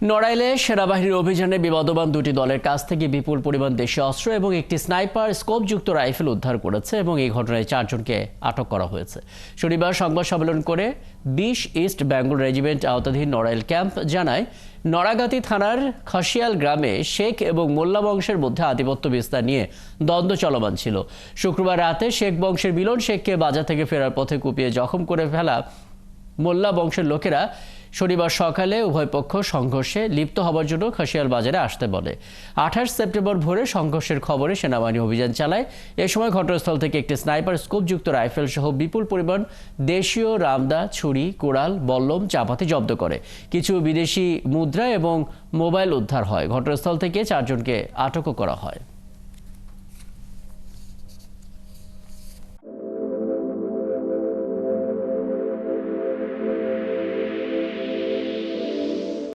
নড়াইলে সেনাবাহিনীর অভিযানে বিবদমান দুটি দলের কাছ থেকে বিপুল পরিমাণ দেশীয় অস্ত্র এবং একটি স্নাইপার স্কোপযুক্ত রাইফেল উদ্ধার করেছে এবং এই ঘটনায় 4 জনকে আটক করা হয়েছে। শনিবার সংবাদ সম্মেলন করে 20 ইস্ট বেঙ্গল রেজিমেন্ট আওতাধীন নড়াইল ক্যাম্প জানায়, নড়াগাতি থানার খসিয়াল গ্রামে শেখ এবং মোল্লা বংশের মধ্যে আধিপত্য বিস্তার নিয়ে দ্বন্দ্ব চলমান ছিল। শুক্রবার রাতে শেখ বংশের মিলন শেখকে বাজার থেকে ফেরার পথে কুপিয়ে জখম করে ফেলা মোল্লা বংশের লোকেরা শনিবার সকালে উভয় পক্ষ সংঘর্ষে লিপ্ত হবার জন্য খসিয়াল বাজারে আসতে বলে। 28 সেপ্টেম্বর ভোরে সংঘর্ষের খবরে সেনাবাহিনী অভিযান চালায়। এ সময় ঘটনাস্থল থেকে একটি স্নাইপার স্কোপযুক্ত রাইফেল সহ বিপুল পরিমাণ দেশীয় রামদা, ছুরি, কোড়াল, বল্লম, চাপাতি জব্দ করে। কিছু বিদেশি মুদ্রা এবং মোবাইল উদ্ধার হয়। ঘটনাস্থল থেকে 4 জনকে আটকও করা হয়।